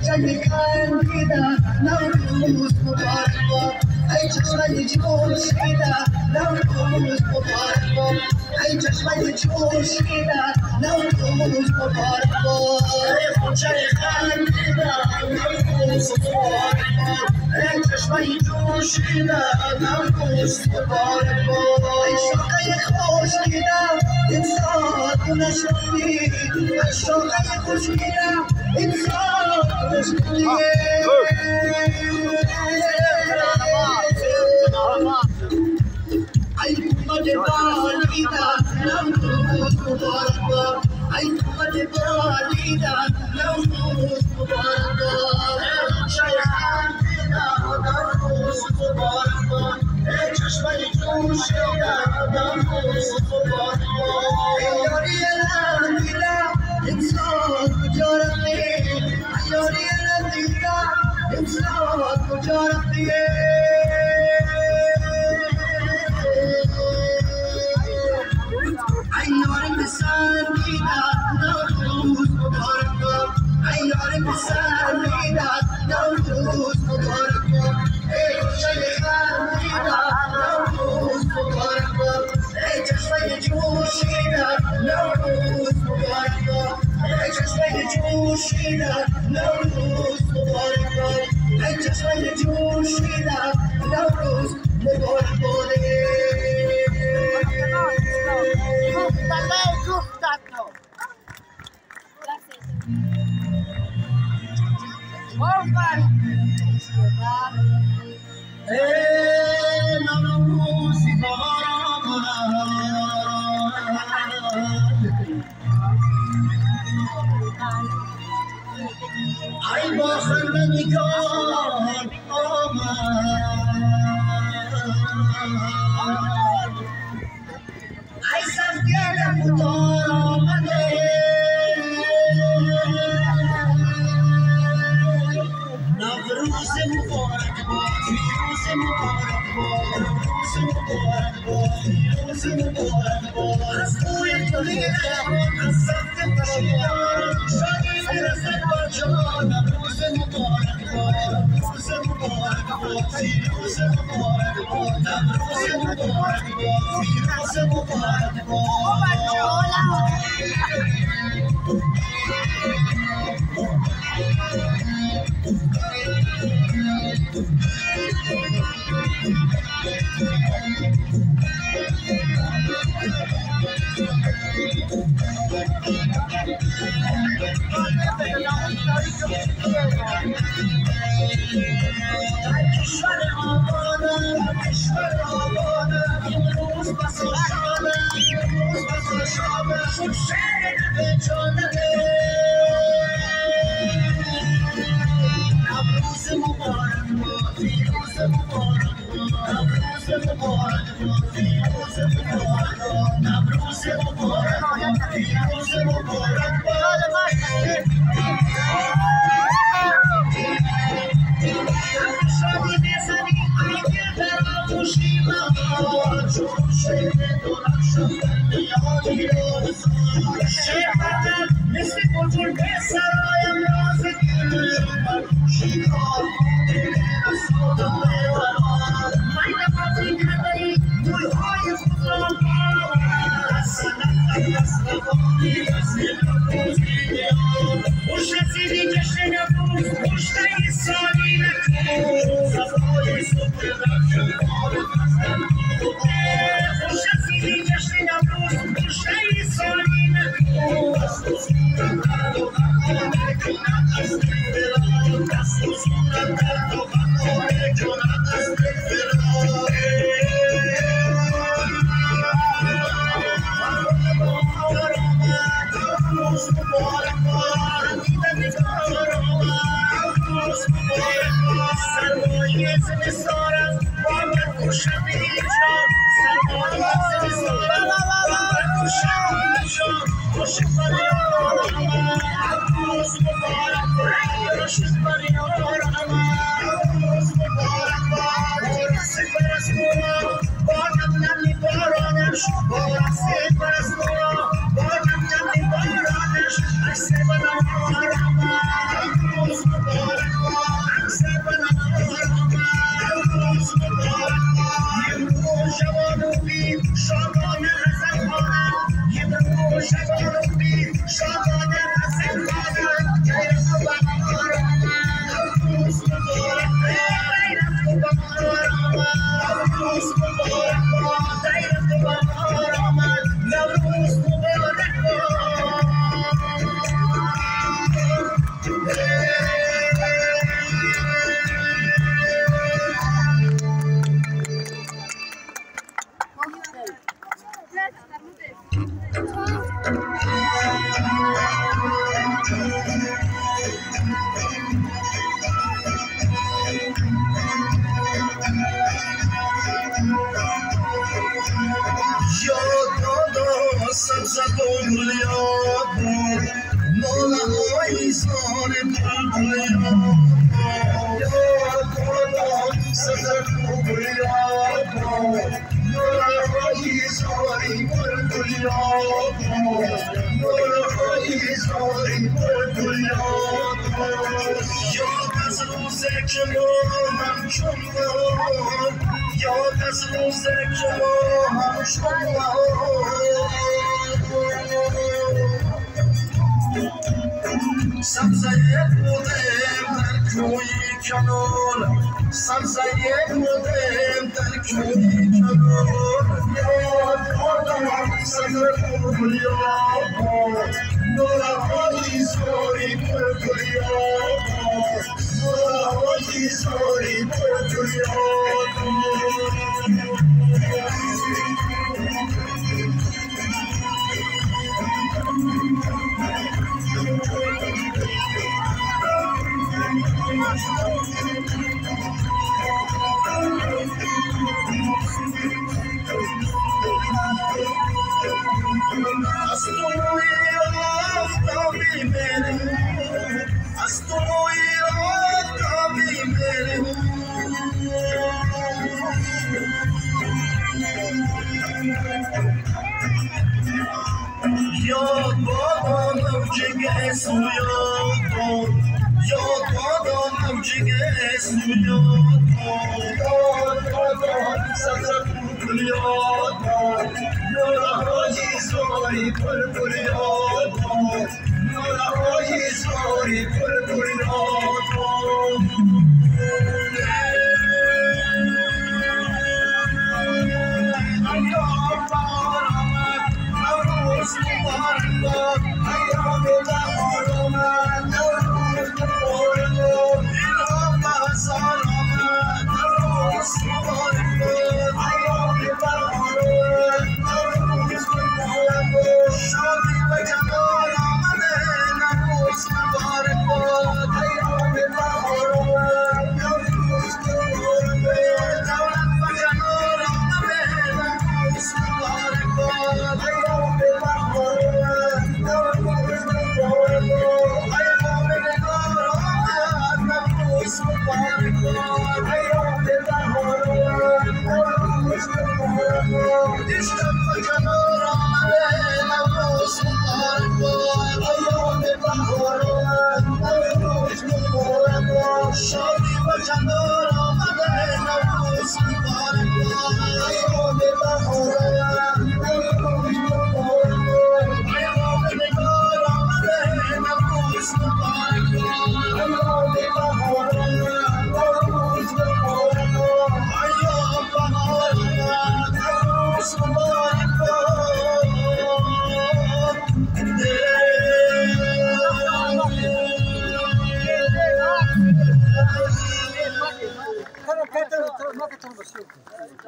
جنگ کندیده نوروز مبارک باد ای چشمه جوشیده نوروز مبارک باد ای چشمه جوشیده نوروز مبارک باد ای خونچه خندیده نوروز مبارک باد ای چشمه جوشیده نوروز مبارک باد ای شاقه خوش دیده انسان نشدی ای شاقه خوش دیده انسان ای کومد بالیده نوروز مبارک باد ای کومد بالیده نوروز مبارک باد نوروز مبارک باد ای چشمه جوشیده نوروز مبارک باد ای یاری لندیده انسان کجا رفته یاری لندیده انسان کجا رفته ای یاری بسندیده نوروز مبارک باد ای یاری بسندیده نوروز مبارک باد ای خوشه خندیده نوروز مبارک باد ای چشمه جوشیده نوروز مبارک باد ای چشمه جوشیده نوروز مبارک باد ای چشمه جوشیده نوروز مبارک باد ای با خندگان آمد ای سفگل فتار آمده نوروز مبارک باد روز مبارک باد روز مبارک باد روز مبارک باد از بوی تولیده از سفت پشیدان شادی میرسد با جان روز مبارک باد روز مبارک باد روز مبارک باد روز مبارک باد روز مبارک در کشور آبادان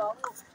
دامو